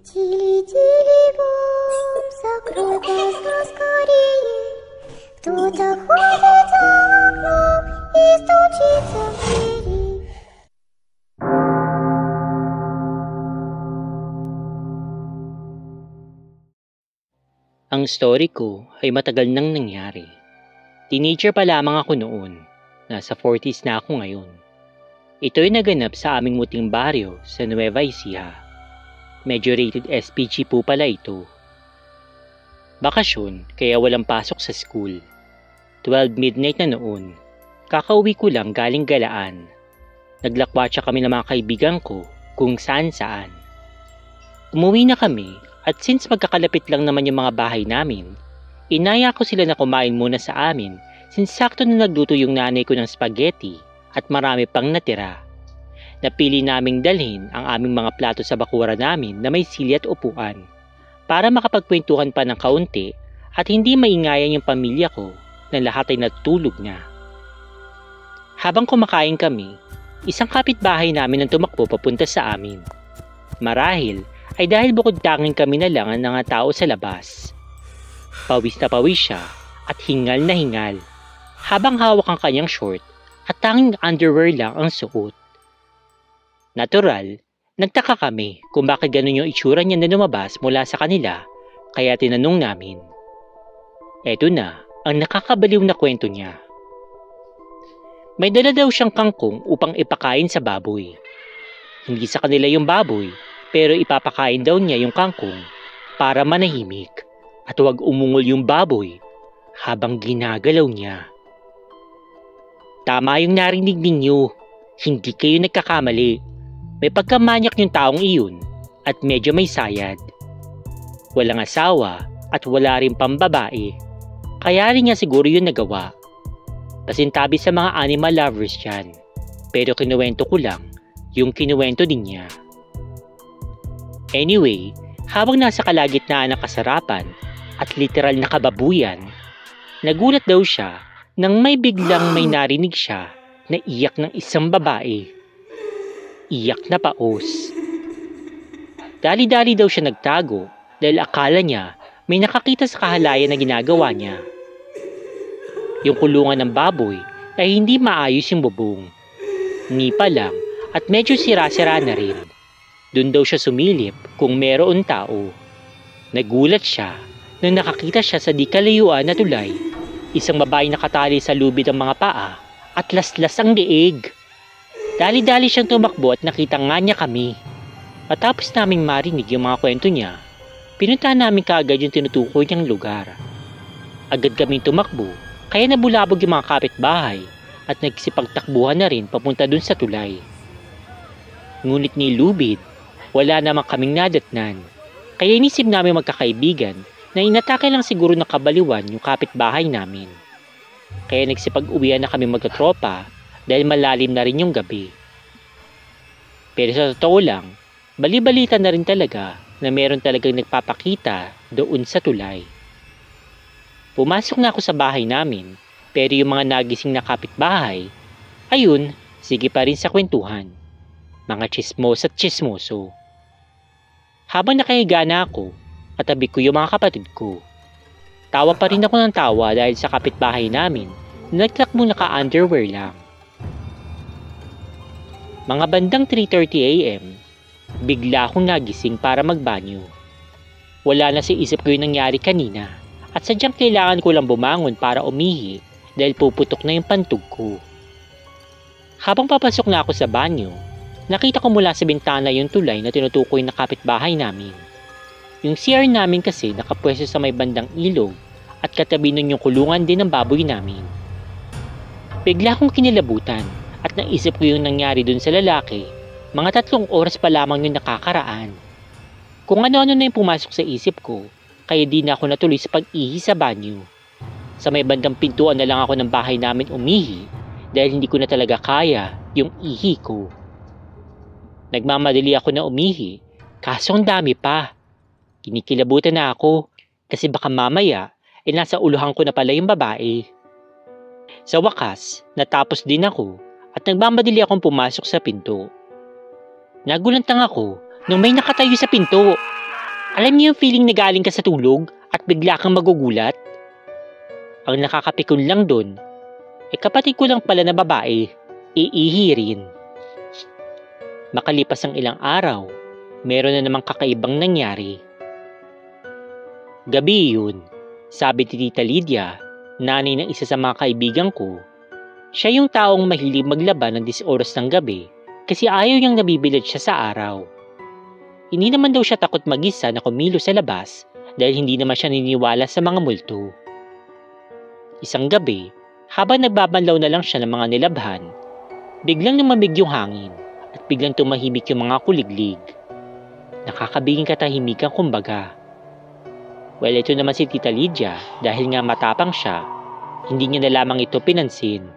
Тили-тили-бом, закрой глаза скорее. Кто-то ходит за окном и стучится в двери. Ang story ko ay matagal nang nangyari. Teenager pa lamang ako noon. Nasa 40s na ako ngayon. Ito'y naganap sa aming muting baryo sa Nueva Ecija. Medyo rated SPG po pala ito. Bakasyon kaya walang pasok sa school. 12 midnight na noon. Kakauwi ko lang galing galaan. Naglakwatsa kami ng mga kaibigan ko kung saan-saan. Umuwi na kami at since magkakalapit lang naman yung mga bahay namin, inaya ko sila na kumain muna sa amin since sakto na nagluto yung nanay ko ng spaghetti at marami pang natira. Napili naming dalhin ang aming mga plato sa bakura namin na may sili at upuan para makapagkwentuhan pa ng kaunti at hindi maingayan yung pamilya ko na lahat ay natulog na. Habang kumakain kami, isang kapitbahay namin ang tumakbo papunta sa amin. Marahil ay dahil bukod tanging kami na lang ang mga tao sa labas. Pawis na pawis siya at hingal na hingal habang hawak ang kanyang short at tanging underwear lang ang suot. Natural, nagtaka kami kung bakit ganun yung itsura niya na lumabas mula sa kanila kaya tinanong namin. Eto na ang nakakabaliw na kwento niya. May dala daw siyang kangkong upang ipakain sa baboy. Hindi sa kanila yung baboy, pero ipapakain daw niya yung kangkong para manahimik at huwag umungol yung baboy habang ginagalaw niya. Tama yung narinig ninyo, hindi kayo nagkakamali. May pagkamanyak yung taong iyon at medyo may sayad. Walang asawa at wala rin pambabae, kaya rin niya siguro yun nagawa. Pasintabi sa mga animal lovers yan, pero kinuwento ko lang yung kinuwento din niya. Anyway, habang nasa kalagitnaan ng kasarapan at literal na kababuyan, nagulat daw siya nang may biglang may narinig siya na iyak ng isang babae. Iyak na paos. Dali-dali daw siya nagtago dahil akala niya may nakakita sa kahalayan na ginagawa niya. Yung kulungan ng baboy ay hindi maayos yung bubong. Nipa lang at medyo sira-sira na rin. Doon daw siya sumilip kung meron tao. Nagulat siya nang nakakita siya sa di kalayuan na tulay. Isang babae nakatali sa lubid ng mga paa at laslas ang liig. Dali-dali siyang tumakbo at nakita nga niya kami. Matapos naming marinig yung mga kwento niya, pinuntahan namin kaagad yung tinutukoy niyang lugar. Agad kaming tumakbo kaya nabulabog yung mga kapitbahay at nagsipagtakbuhan na rin papunta dun sa tulay. Ngunit ni lubid, wala namang kaming nadatnan, kaya inisip namin magkakaibigan na inatake lang siguro ng kabaliwan yung kapitbahay namin. Kaya nagsipag-uwian na kami magkatropa dahil malalim na rin yung gabi. Pero sa totoo lang, bali-balita na rin talaga na meron talagang nagpapakita doon sa tulay. Pumasok na ako sa bahay namin, pero yung mga nagising na kapitbahay, ayun, sige pa rin sa kwentuhan. Mga chismos at chismoso. Habang nakahiga na ako, katabi ko yung mga kapatid ko. Tawa pa rin ako ng tawa dahil sa kapitbahay namin na nagtakbong naka-underwear lang. Mga bandang 3:30 AM, bigla akong nagising para magbanyo. Wala na sa isip ko yung nangyari kanina at sadyang kailangan ko lang bumangon para umihi dahil puputok na yung pantog ko. Habang papasok na ako sa banyo, nakita ko mula sa bintana yung tulay na tinutukoy na kapitbahay namin. Yung CR namin kasi nakapwesto sa may bandang ilog at katabi nun yung kulungan din ng baboy namin. Bigla akong kinilabutan at naisip ko yung nangyari dun sa lalaki, mga 3 oras pa lamang yung nakakaraan. Kung ano-ano na yung pumasok sa isip ko, kaya di na ako natuloy sa pag-ihi sa banyo. Sa may bandang pintuan na lang ako ng bahay namin umihi dahil hindi ko na talaga kaya yung ihi ko. Nagmamadali ako na umihi, kaso ang dami pa. Kinikilabutan na ako kasi baka mamaya nasa uluhan ko na pala yung babae. Sa wakas, natapos din ako at nagmamadali akong pumasok sa pinto. Nagulantang ako nung may nakatayo sa pinto. Alam niyo yung feeling na galing ka sa tulog at bigla kang magugulat? Ang nakakapikon lang dun, kapatid ko lang pala na babae, iihi rin. Makalipas ang ilang araw, meron na namang kakaibang nangyari. Gabi yun, sabi ni Tita Lydia, nanay ng isa sa mga kaibigan ko. Siya yung taong mahilig maglaba ng 10 oras ng gabi kasi ayaw niyang nabibilad siya sa araw. Hindi naman daw siya takot mag-isa na kumilos sa labas dahil hindi naman siya niniwala sa mga multo. Isang gabi, habang nagbabanlaw na lang siya ng mga nilabhan, biglang lumamig yung hangin at biglang tumahimik yung mga kuliglig. Nakakabiging katahimikan kumbaga. Well, ito naman si Tita Lydia dahil nga matapang siya, hindi niya na lamang ito pinansin.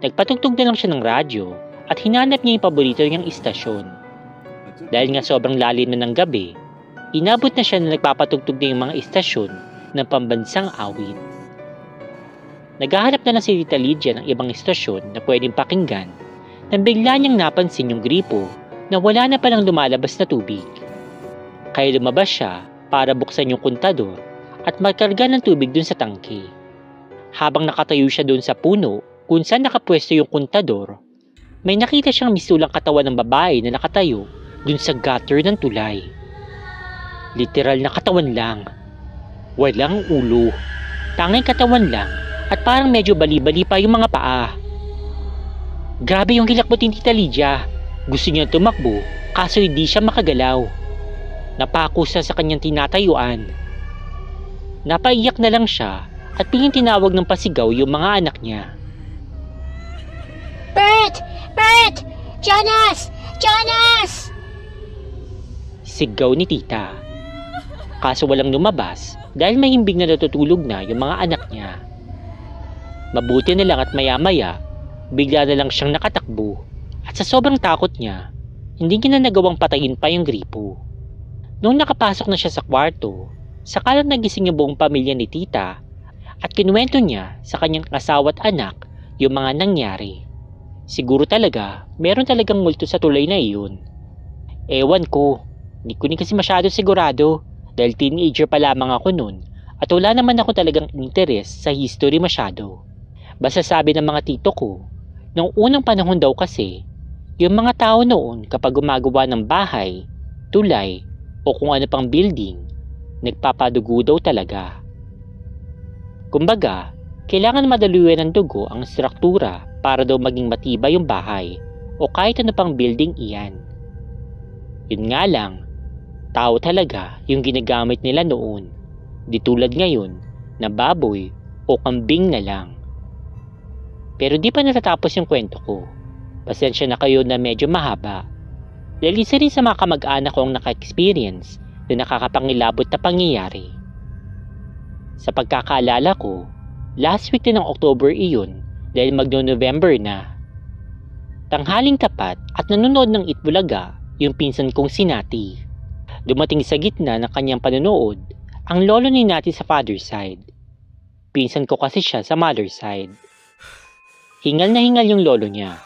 Nagpatugtog na lang siya ng radyo at hinanap niya yung paborito niyang istasyon. Dahil nga sobrang lalim na ng gabi, inabot na siya na nagpapatugtog na yung mga istasyon ng pambansang awit. Naghahanap na lang si Tita Lydia ng ibang istasyon na pwedeng pakinggan nang bigla niyang napansin yung gripo na wala na palang lumalabas na tubig. Kaya lumabas siya para buksan yung kontador at magkarga ng tubig dun sa tangke. Habang nakatayo siya dun sa puno kung saan nakapwesto yung kontador, may nakita siyang misulang katawan ng babae na nakatayo dun sa gutter ng tulay. Literal na katawan lang. Walang ulo. Tanging katawan lang at parang medyo bali-bali pa yung mga paa. Grabe yung hilakbot ni Tita Lydia. Gusto niya tumakbo kaso hindi siya makagalaw. Napako siya sa kanyang tinatayuan. Napaiyak na lang siya at piling tinawag ng pasigaw yung mga anak niya. Bert! Bert! Jonas! Jonas! Sigaw ni Tita. Kaso walang lumabas dahil mahimbing na natutulog na yung mga anak niya. Mabuti na lang at maya-maya, bigla na lang siyang nakatakbo at sa sobrang takot niya, hindi niya na nagawang patayin pa yung gripo. Nung nakapasok na siya sa kwarto, saka lang nagising yung buong pamilya ni Tita at kinuwento niya sa kanyang asawa at anak yung mga nangyari. Siguro talaga, meron talagang multo sa tulay na iyon. Ewan ko, hindi ko kasi masyado sigurado dahil teenager pa lamang ako noon at wala naman ako talagang interest sa history masyado. Basta sabi ng mga tito ko, noong unang panahon daw kasi, yung mga tao noon kapag gumagawa ng bahay, tulay, o kung ano pang building, nagpapadugo daw talaga. Kumbaga, kailangan madaluyan ng dugo ang struktura para daw maging matibay yung bahay o kahit ano pang building iyan. Yun nga lang, tao talaga yung ginagamit nila noon, di tulad ngayon na baboy o kambing na lang. Pero di pa natatapos yung kwento ko. Pasensya na kayo na medyo mahaba. Dahil isa rin sa mga kamag-anak kong naka-experience na nakakapangilabot na pangyayari. Sa pagkakaalala ko, last week din ng October iyon dahil magno-November na. Tanghaling tapat at nanonood ng Itbulaga yung pinsan kong si Nati. Dumating sa gitna ng kanyang panonood ang lolo ni Nati sa father's side. Pinsan ko kasi siya sa mother's side. Hingal na hingal yung lolo niya.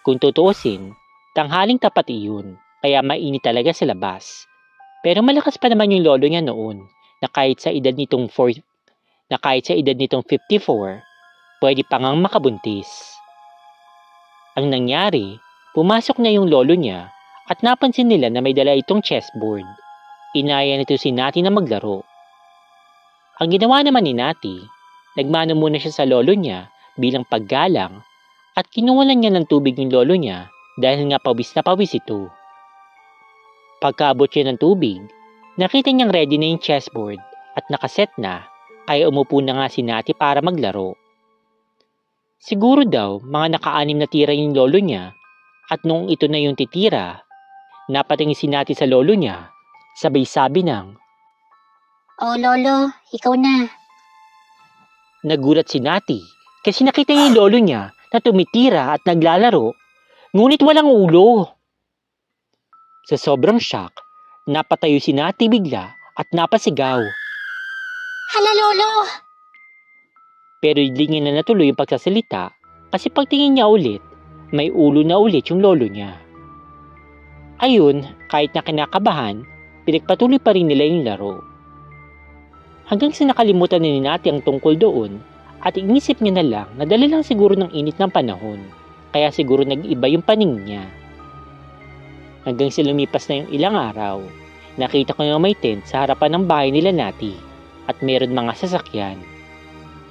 Kung tutuusin, tanghaling tapat iyon, kaya mainit talaga sa labas. Pero malakas pa naman yung lolo niya noon na kahit sa edad nitong 54, pwede pa ngang makabuntis. Ang nangyari, pumasok na yung lolo niya at napansin nila na may dala itong chessboard. Inaya nito si Nati na maglaro. Ang ginawa naman ni Nati, nagmano muna siya sa lolo niya bilang paggalang at kinuwalan niya ng tubig yung lolo niya dahil nga pawis na pawis ito. Pagkaabot siya ng tubig, nakita niyang ready na yung chessboard at nakaset na, kaya umupo na nga si Nati para maglaro. Siguro daw mga naka-6 na tira yung lolo niya at noong ito na yung titira, napatingin si Nati sa lolo niya, sabay sabi ng, "Oh lolo, ikaw na." Nagulat si Nati kasi nakita niya yung lolo niya na tumitira at naglalaro, ngunit walang ulo. Sa sobrang shock, napatayo si Nati bigla at napasigaw. "Hala lolo!" Pero hindi niya na natuloy yung pagsasalita kasi pagtingin niya ulit, may ulo na ulit yung lolo niya. Ayun, kahit na kinakabahan, pinagpatuloy pa rin nila yung laro. Hanggang sa nakalimutan ni Nati ang tungkol doon at inisip niya na lang na dala lang siguro ng init ng panahon, kaya siguro nag-iba yung paningin niya. Hanggang sa lumipas na yung ilang araw, nakita ko na may tent sa harapan ng bahay nila Nati at meron mga sasakyan.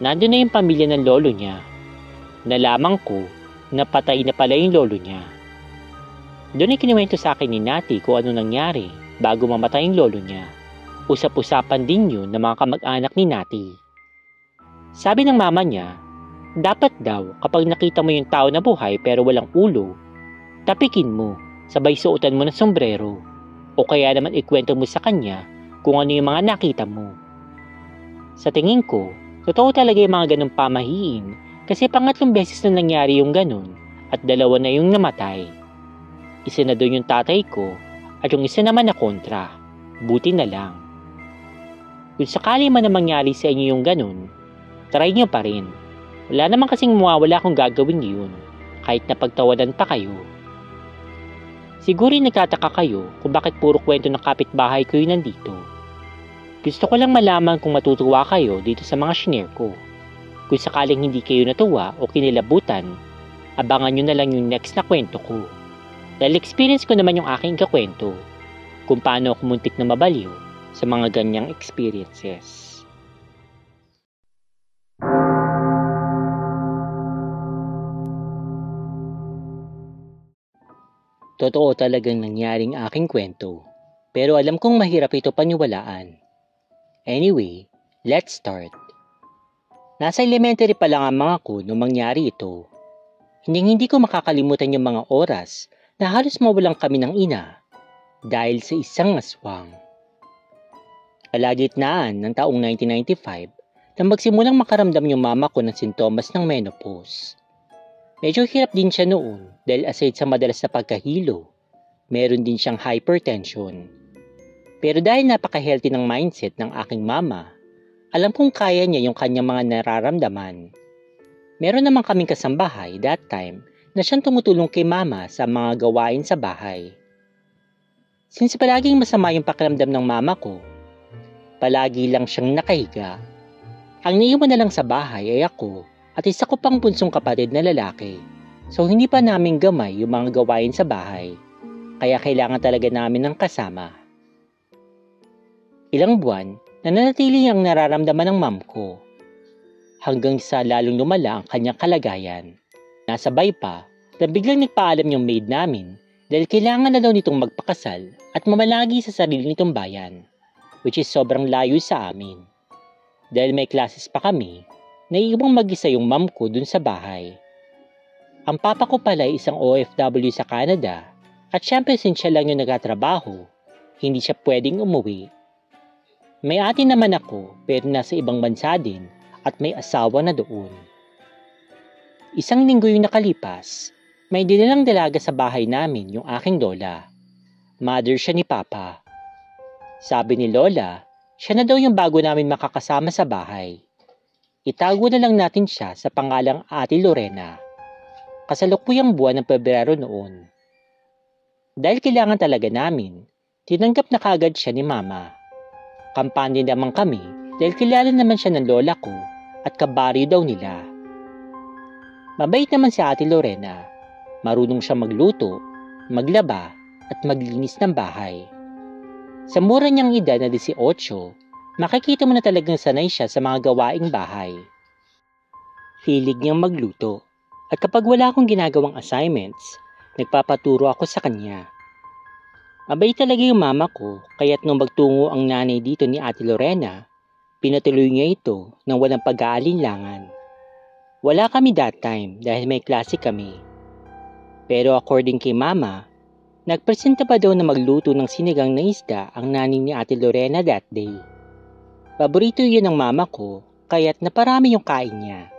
Nandun na yung pamilya ng lolo niya. Nalaman ko na patay na pala yung lolo niya. Doon ay kinuwento sa akin ni Nati kung ano nangyari bago mamatay yung lolo niya. Usap-usapan din yun ng mga kamag-anak ni Nati. Sabi ng mama niya, dapat daw kapag nakita mo yung tao na buhay pero walang ulo, tapikin mo, sabay suotan mo ng sombrero, o kaya naman ikwento mo sa kanya kung ano yung mga nakita mo. Sa tingin ko, totoo talaga yung mga ganong pamahiin kasi pangatlong beses na nangyari yung ganon at dalawa na yung namatay. Isa na doon yung tatay ko at yung isa naman na kontra. Buti na lang. Kung sakali man na mangyari sa inyo yung ganon, try nyo pa rin. Wala naman kasing mawawala kung gagawin yun kahit napagtawanan pa kayo. Siguro nagtataka kayo kung bakit puro kwento ng kapitbahay ko yung nandito. Gusto ko lang malaman kung matutuwa kayo dito sa mga shinare ko. Kung sakaling hindi kayo natuwa o kinilabutan, abangan nyo na lang yung next na kwento ko. Dahil experience ko naman yung aking kakwento kung paano ako muntik na mabaliw sa mga ganyang experiences. Totoo talagang nangyaring aking kwento, pero alam kong mahirap ito paniwalaan. Anyway, let's start. Nasa elementary pa lang ang mga ko nung mangyari ito. Hindi ko makakalimutan yung mga oras na halos mawalan kami ng ina dahil sa isang aswang. Kalagitnaan ng taong 1995 nang magsimulang makaramdam yung mama ko ng sintomas ng menopause. Medyo hirap din siya noon dahil aside sa madalas na pagkahilo, meron din siyang hypertension. Pero dahil napaka-healthy ng mindset ng aking mama, alam kong kaya niya yung kanyang mga nararamdaman. Meron naman kaming kasambahay that time na siyang tumutulong kay mama sa mga gawain sa bahay. Since palaging masama yung pakiramdam ng mama ko, palagi lang siyang nakahiga. Ang naiwan na lang sa bahay ay ako at isa ko pang bunsong kapatid na lalaki. So hindi pa namin gamay yung mga gawain sa bahay. Kaya kailangan talaga namin ng kasama. Ilang buwan, nananatili ang nararamdaman ng mom ko. Hanggang sa lalong lumala ang kanyang kalagayan. Nasabay pa na biglang nagpaalam yung maid namin dahil kailangan na daw nitong magpakasal at mamalagi sa sarili nitong bayan, which is sobrang layo sa amin. Dahil may classes pa kami, naiibang mag-isa yung mom ko dun sa bahay. Ang papa ko pala ay isang OFW sa Canada at syempre since siya lang yung nagtatrabaho, hindi siya pwedeng umuwi. May ate naman ako pero nasa ibang bansa din at may asawa na doon. Isang linggo yung nakalipas, may dinalang dalaga sa bahay namin yung aking lola. Mother siya ni papa. Sabi ni lola, siya na daw yung bago namin makakasama sa bahay. Itago na lang natin siya sa pangalang Ate Lorena. Kasalukuyang buwan ng Pebrero noon. Dahil kailangan talaga namin, tinanggap na kagad siya ni mama. Kampanya naman kami dahil kilala naman siya ng lola ko at kabaryo daw nila. Mabait naman si Ate Lorena. Marunong siya magluto, maglaba at maglinis ng bahay. Sa mura niyang edad na 18, makikita mo na talagang sanay siya sa mga gawaing bahay. Hilig niyang magluto at kapag wala akong ginagawang assignments, nagpapaturo ako sa kanya. Mabait talaga yung mama ko kaya't nung magtungo ang nanay dito ni Ate Lorena, pinatuloy niya ito nang walang pag-aalinlangan. Wala kami that time dahil may klase kami. Pero according kay mama, nagpresenta pa daw na magluto ng sinigang na isda ang nanay ni Ate Lorena that day. Paborito yun ng mama ko, kaya't naparami yung kain niya.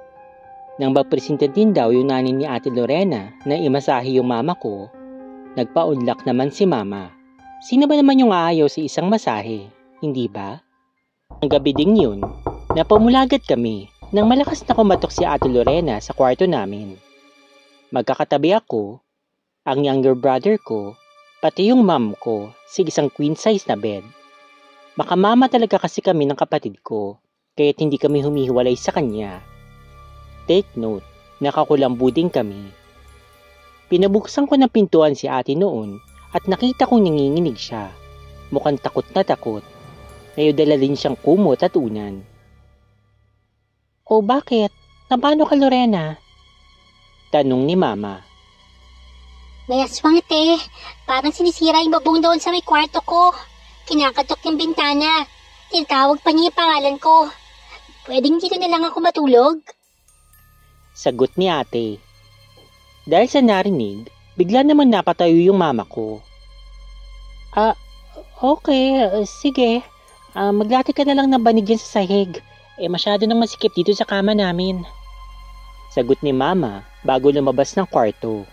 Nang magpresenta din daw yung nanay ni Ate Lorena na imasahe yung mama ko, nagpa-unlock naman si mama. Sino ba naman yung aayaw sa isang masahe, hindi ba? Ang gabi ding yun, napamulagat kami nang malakas na kumatok si Ate Lorena sa kwarto namin. Magkakatabi ako, ang younger brother ko, Pati yung mom ko sa isang queen size na bed. Makamama talaga kasi kami ng kapatid ko, kaya't hindi kami humihiwalay sa kanya. Take note, nakakulambu din kami. Pinabuksan ko ng pintuan si ate noon at nakita kong nanginginig siya. Mukhang takot na takot. May dala din siyang kumot at unan. O bakit? Paano ka, Lorena? Tanong ni Mama. May aswang, te. Parang sinisira yung babong doon sa may kwarto ko. Kinakatok yung bintana. Tinatawag pa niya yung pangalan ko. Pwedeng dito na lang ako matulog? Sagot ni ate. Dahil sa narinig, bigla naman napatayo yung mama ko. Okay, sige. Maglati ka na lang ng banig dyan sa sahig. Masyado nang masikip dito sa kama namin. Sagot ni mama bago lumabas ng kwarto.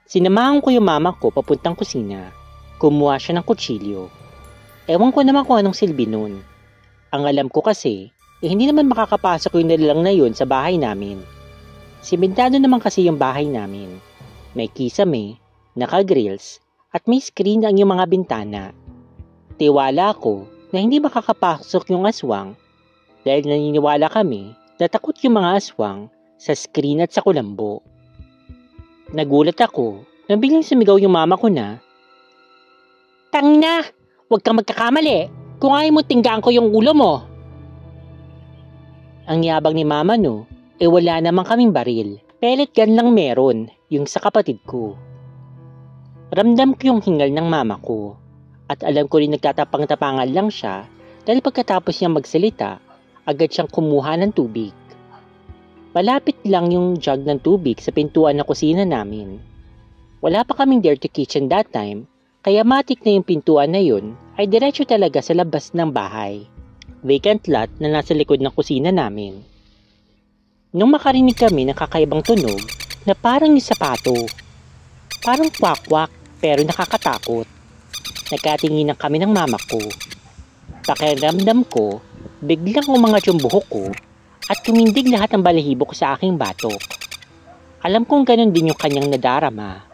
Sinamahan ko yung mama ko papuntang kusina. Kumuha siya ng kutsilyo. Ewan ko naman kung anong silbi nun. Ang alam ko kasi, hindi naman makakapasok yung nilalang na yun sa bahay namin. Simentado naman kasi yung bahay namin. May kisame, naka-grills, at may screen ang yung mga bintana. Tiwala ko na hindi makakapasok yung aswang dahil naniniwala kami na takot yung mga aswang sa screen at sa kulambo. Nagulat ako nang biglang sumigaw yung mama ko na, "Tangina! Huwag kang magkakamali! Kung ayaw mo tinggaan ko yung ulo mo!" Ang yabang ni mama no, wala naman kaming baril. Pellet gun lang meron, yung sa kapatid ko. Ramdam ko yung hingal ng mama ko. At alam ko rin nagtatapang-tapangan lang siya dahil pagkatapos niyang magsalita, agad siyang kumuha ng tubig. Malapit lang yung jug ng tubig sa pintuan ng kusina namin. Wala pa kaming dirty kitchen that time, kaya matik na yung pintuan na yun ay diretso talaga sa labas ng bahay. Vacant lot na nasa likod ng kusina namin. Nung makarinig kami ng kakaibang tunog na parang yung sapato. Parang kwak-kwak pero nakakatakot. Nagkatinginan kami ng mama ko. Pakiramdam ko, biglang umangat yung buhok ko at tumindig lahat ng balahibo ko sa aking batok. Alam kong ganun din yung kanyang nadarama.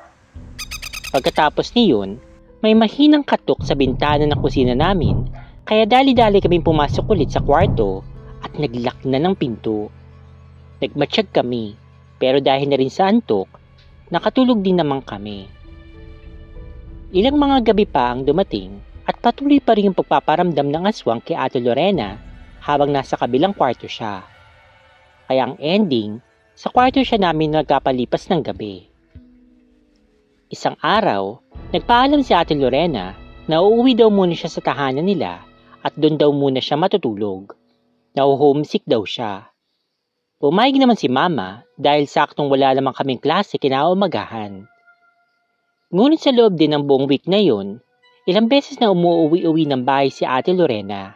Pagkatapos niyon, may mahinang katok sa bintana ng kusina namin kaya dali-dali kaming pumasok ulit sa kwarto at naglock na ng pinto. Nagmatsyag kami pero dahil na rin sa antok, nakatulog din naman kami. Ilang mga gabi pa ang dumating at patuloy pa rin yung pagpaparamdam ng aswang kay Ate Lorena habang nasa kabilang kwarto siya. Kaya ang ending, sa kwarto siya namin nagkapalipas ng gabi. Isang araw, nagpaalam si Ate Lorena na uuwi daw muna siya sa tahanan nila at doon daw muna siya matutulog. Naho-homesick daw siya. Pumayag naman si Mama dahil saktong wala namang kaming klase kinaumagahan. Ngunit sa loob din ng buong week na yun, ilang beses na umuwi-uwi ng bahay si Ate Lorena,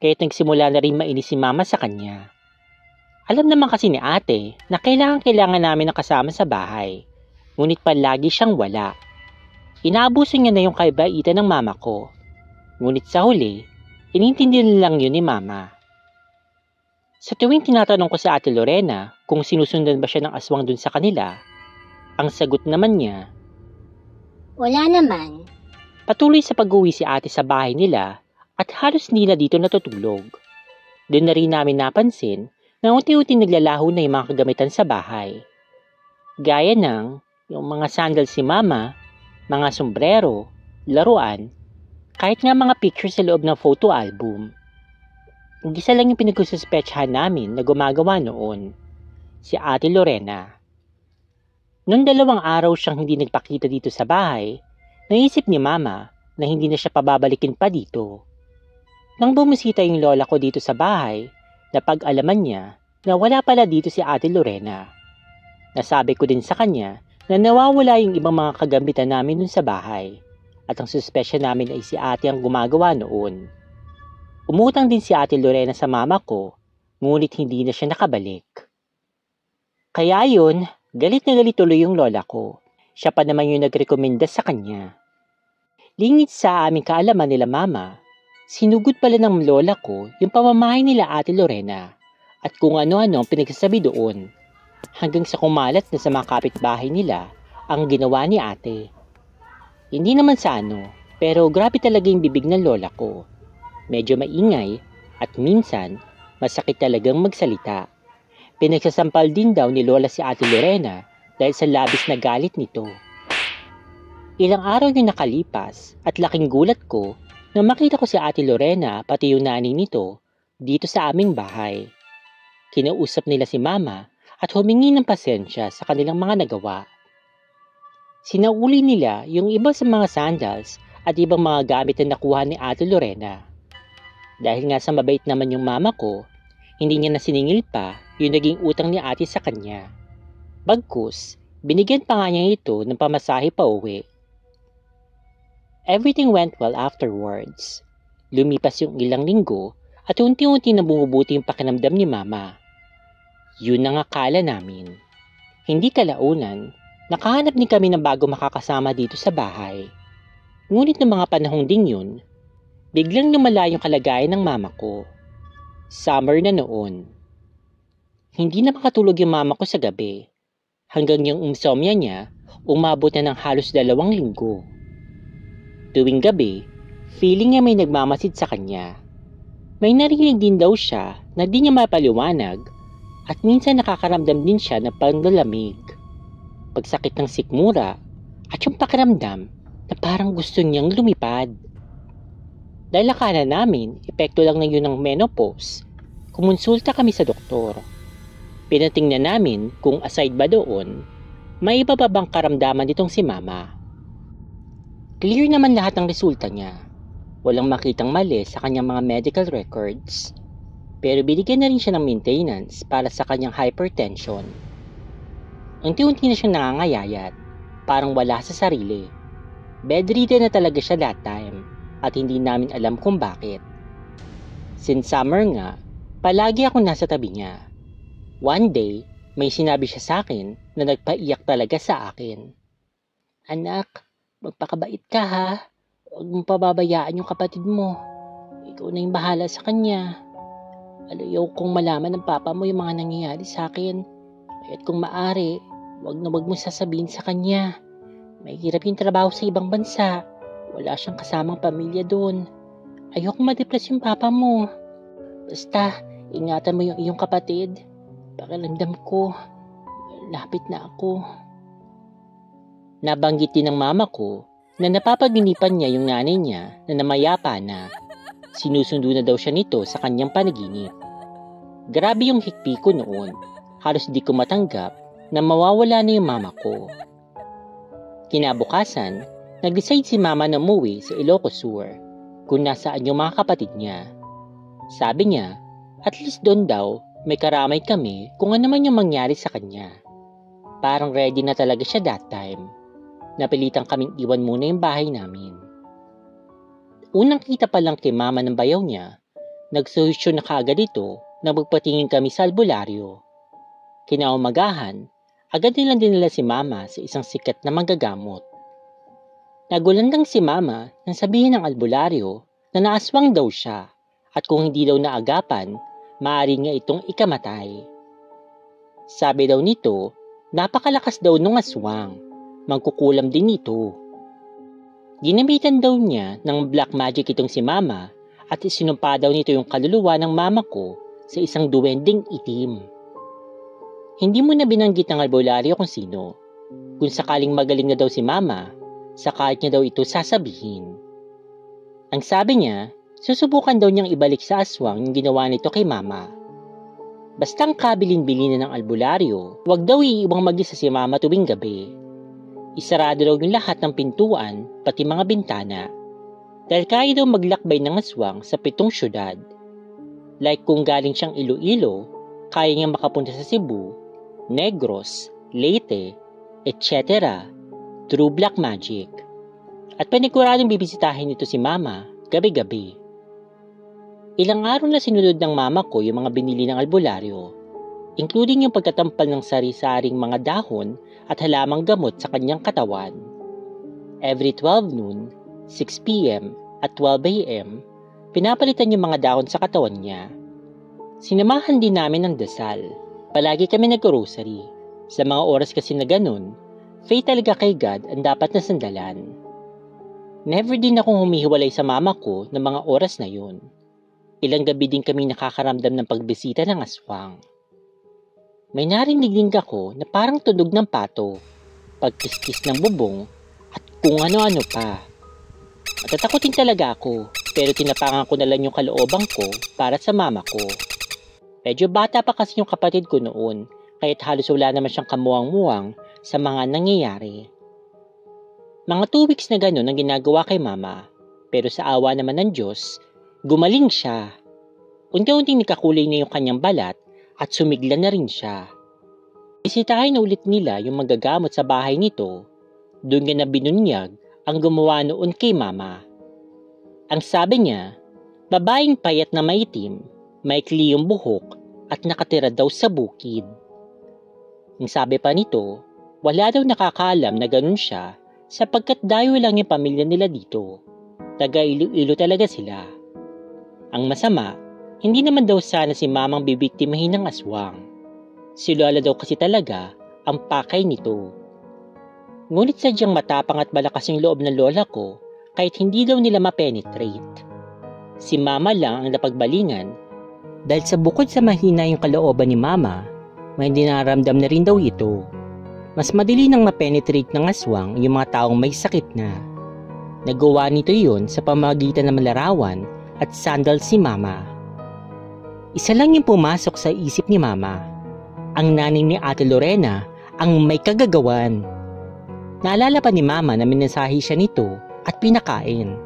kaya't nagsimula na rin mainis si Mama sa kanya. Alam naman kasi ni Ate na kailangan namin ng kasama sa bahay, ngunit palagi siyang wala. Inaabuso niya na yung kaibaitan ng mama ko, ngunit sa huli, inintindi lang yun ni Mama. Sa tuwing tinatanong ko sa Ate Lorena kung sinusundan ba siya ng aswang dun sa kanila, ang sagot naman niya, Wala naman. patuloy sa pag-uwi si ate sa bahay nila at halos hindi na dito natutulog. Doon na rin namin napansin na unti-unti naglalaho na yung mga kagamitan sa bahay. Gaya ng yung mga sandals si Mama, mga sombrero, laruan, kahit nga mga pictures sa loob ng photo album. Isa lang yung pinagsususpetsahan namin na gumagawa noon, si Ate Lorena. Nung 2 araw siyang hindi nagpakita dito sa bahay, naisip ni Mama na hindi na siya pababalikin pa dito. Nang bumisita yung lola ko dito sa bahay, napag-alaman niya na wala pala dito si Ate Lorena. Nasabi ko din sa kanya na nawawala yung ibang mga kagamitan namin dun sa bahay at ang suspesya namin ay si ate ang gumagawa noon. Umutang din si Ate Lorena sa mama ko, ngunit hindi na siya nakabalik. Kaya yun, galit na galit tuloy yung lola ko. Siya pa naman yung nagrekomenda sa kanya. Lingit sa aming kaalaman nila Mama, sinugod pala ng lola ko yung pamamahay nila Ate Lorena at kung ano-ano ang pinagsasabi doon, hanggang sa kumalat na sa mga kapitbahay nila ang ginawa ni ate. Hindi naman sa ano, pero grabe talaga yung bibig ng lola ko. Medyo maingay at minsan masakit talagang magsalita. Pinagsasampal din daw ni lola si Ate Lorena dahil sa labis na galit nito. Ilang araw yung nakalipas at laking gulat ko nang makita ko si Ate Lorena pati yung nanay nito dito sa aming bahay. Kinausap nila si Mama at humingi ng pasensya sa kanilang mga nagawa. Sinauli nila yung iba sa mga sandals at ibang mga gamit na nakuha ni Ate Lorena. Dahil nga sa mabait naman yung mama ko, hindi niya nasiningil pa yung naging utang ni ate sa kanya. Bagkus, binigyan pa nga niya ito ng pamasahe pa uwi. Everything went well afterwards. Lumipas yung ilang linggo at unti-unti na bumubuti yung pakiramdam ni Mama. Yun ang akala namin. Hindi kalaunan, nakahanap din kami ng bago makakasama dito sa bahay. Ngunit ng mga panahong ding yun, biglang lumala yung kalagayan ng mama ko. Summer na noon. Hindi na makatulog yung mama ko sa gabi. Hanggang yung insomnia niya, umabot na ng halos 2 linggo. Tuwing gabi, feeling niya may nagmamasid sa kanya. May narinig din daw siya na di niya mapaliwanag at minsan nakakaramdam din siya ng panglalamig, pagsakit ng sikmura at yung pakiramdam na parang gusto niyang lumipad. Dahil akala namin epekto lang na yun ng menopause, kumonsulta kami sa doktor. Pinatingnan namin kung aside ba doon, may iba pa bang karamdaman nitong si Mama. Clear naman lahat ng resulta niya. Walang makitang mali sa kanyang mga medical records. Pero binigyan na rin siya ng maintenance para sa kanyang hypertension. Unti-unti na siyang nangangayayat, parang wala sa sarili. Bedridden na talaga siya that time at hindi namin alam kung bakit. Since summer nga, palagi ako nasa tabi niya. One day, may sinabi siya sa akin na nagpaiyak talaga sa akin. Anak, magpakabait ka ha. Huwag mong pababayaan yung kapatid mo. Ikaw na yung bahala sa kanya. Alayaw kong malaman ng papa mo yung mga nangyayari sa akin. Kaya't kung maaari, huwag mong sasabihin sa kanya. May hirap yung trabaho sa ibang bansa. Wala siyang kasamang pamilya doon. Ayokong ma-depress yung papa mo. Basta, ingatan mo yung iyong kapatid. Pakiramdam ko, lapit na ako. Nabanggit din ng mama ko na napapaginipan niya yung nanay niya na namayapa na. Sinusundo na daw siya nito sa kanyang panaginip. Grabe yung hikpi ko noon. Halos di ko matanggap na mawawala na yung mama ko. Kinabukasan, nag-decide si Mama na umuwi sa Ilocos Sur kung nasaan yung mga kapatid niya. Sabi niya, at least doon daw may karamay kami kung ano man yung mangyari sa kanya. Parang ready na talaga siya that time. Napilitan kaming iwan muna yung bahay namin. Unang kita pa lang kay Mama ng bayaw niya, nagsolusyon na kaagad ito na magpatingin kami sa albularyo. Kinaumagahan, agad nilang dinala si Mama sa isang sikat na manggagamot. Nagulandang si Mama nang sabihin ng albularyo na naaswang daw siya at kung hindi daw naagapan, maaari nga itong ikamatay. Sabi daw nito, napakalakas daw nung aswang, mangkukulam din ito. Ginamitan daw niya ng black magic itong si Mama at isinumpa daw nito yung kaluluwa ng mama ko sa isang duwending itim. Hindi mo na binanggit ng albularyo kung sino. Kung sakaling magaling na daw si Mama, saka niya daw ito sasabihin. Ang sabi niya, susubukan daw niyang ibalik sa aswang yung ginawa nito kay Mama. Bastang kabilin-bilin na ng albularyo, huwag daw iiwang mag-isa si Mama tuwing gabi. Isarado daw yung lahat ng pintuan, pati mga bintana. Dahil kaya daw maglakbay ng aswang sa 7 syudad. Like kung galing siyang Iloilo, kaya niyang makapunta sa Cebu, Negros, Leyte, etc. through black magic. At paniguradong bibisitahin nito si Mama gabi-gabi. Ilang araw na sinunod ng mama ko yung mga binili ng albularyo, including yung pagkatampal ng sari-saring mga dahon at halamang gamot sa kanyang katawan. Every 12 noon, 6 p.m. at 12 a.m., pinapalitan yung mga dahon sa katawan niya. Sinamahan din namin ng dasal. Palagi kami nag-grocery. Sa mga oras kasi na ganun, faith talaga kay God ang dapat na sandalan. Never din akong humihiwalay sa mama ko ng mga oras na yun. Ilang gabi din kami nakakaramdam ng pagbisita ng aswang. May narinig din ako na parang tunog ng pato, pagkiskis ng bubong, at kung ano-ano pa. Matatakotin talaga ako, pero tinapangan ko na lang yung kalooban ko para sa mama ko. Medyo bata pa kasi yung kapatid ko noon, kahit halos wala naman siyang kamuwang-muwang sa mga nangyayari. Mga 2 weeks na gano'n ang ginagawa kay mama, pero sa awa naman ng Diyos, gumaling siya. Unti-unting nakakulay na yung kanyang balat at sumigla na rin siya. Bisitahin na ulit nila yung magagamot sa bahay nito, doon nga na binunyag ang gumawa noon kay mama. Ang sabi niya, babaeng payat na maitim, maikli yung buhok at nakatira daw sa bukid. Ang sabi pa nito, wala daw nakakaalam na ganun siya sapagkat dayo lang yung pamilya nila dito. Taga Iloilo talaga sila. Ang masama, hindi naman daw sana si mamang bibiktimahin ng aswang. Si Lola daw kasi talaga ang pakay nito. Ngunit sadyang matapang at malakas yung loob ng lola ko kahit hindi daw nila ma-penetrate. Si mama lang ang napagbalingan dahil sa bukod sa mahina yung kalooban ni mama, may dinaramdam na rin daw ito. Mas madali nang ma-penetrate ng aswang yung mga taong may sakit na. Nagawa nito yun sa pamamagitan ng malarawan at sandal si mama. Isa lang yung pumasok sa isip ni mama. Ang nanay ni Ate Lorena ang may kagagawan. Naalala pa ni mama na minasahe siya nito at pinakain.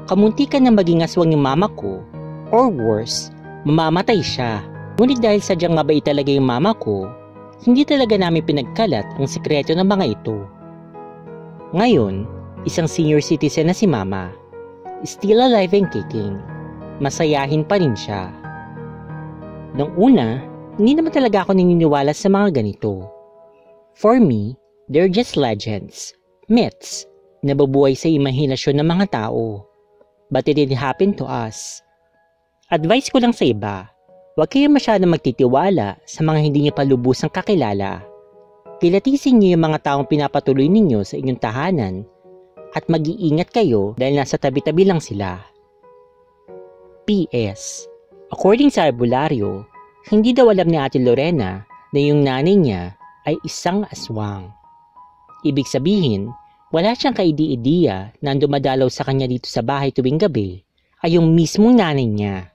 Kamuntikan na maging aswang yung mama ko, or worse, mamamatay siya. Ngunit dahil sadyang mabait talaga yung mama ko, hindi talaga namin pinagkalat ang sekreto ng mga ito. Ngayon, isang senior citizen na si mama. Still alive and kicking. Masayahin pa rin siya. Nung una, hindi naman talaga ako naniniwala sa mga ganito. For me, they're just legends, myths, na nabubuhay sa imahinasyon ng mga tao. But it did happen to us. Advice ko lang sa iba, huwag kayong masyadong magtitiwala sa mga hindi niyo pa lubusang kakilala. Kilatisin niyo yung mga taong pinapatuloy ninyo sa inyong tahanan at mag-iingat kayo dahil nasa tabi-tabi lang sila. P.S. According sa albularyo, hindi daw alam ni Ate Lorena na yung nanay niya ay isang aswang. Ibig sabihin, wala siyang kaidi-idiya na ang dumadalaw sa kanya dito sa bahay tuwing gabi ay yung mismong nanay niya.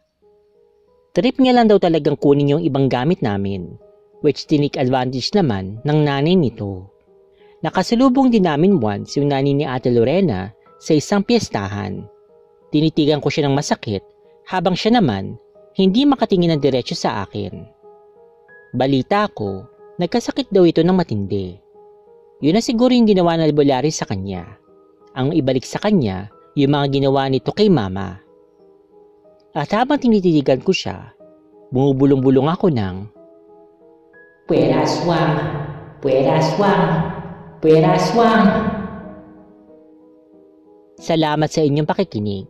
Trip niya lang daw talagang kunin yung ibang gamit namin, which tinake advantage naman ng nanay nito. Nakasalubong din namin once yung nanay ni Ate Lorena sa isang piyestahan. Tinitigan ko siya ng masakit habang siya naman hindi makatingin ng diretso sa akin. Balita ko, nagkasakit daw ito ng matindi. Yun na siguro yung ginawa ng albularyo sa kanya. Ang ibalik sa kanya yung mga ginawa nito kay mama. At habang tinititigan ko siya, bumubulong-bulong ako ng Puwera aswang! Puwera aswang! Puwera aswang! Salamat sa inyong pakikinig.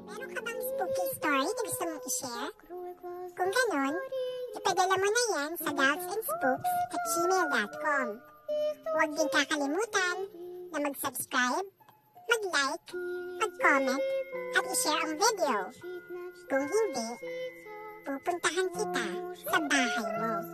Meron ka bang spooky story na gusto mong i-share? Kung ganon, ipadala mo na yan sa dogsandspooks@gmail.com. Huwag din kakalimutan na mag-subscribe, mag-like, mag-comment, at i-share ang video. Kung hindi, pupuntahan kita sa bahay mo.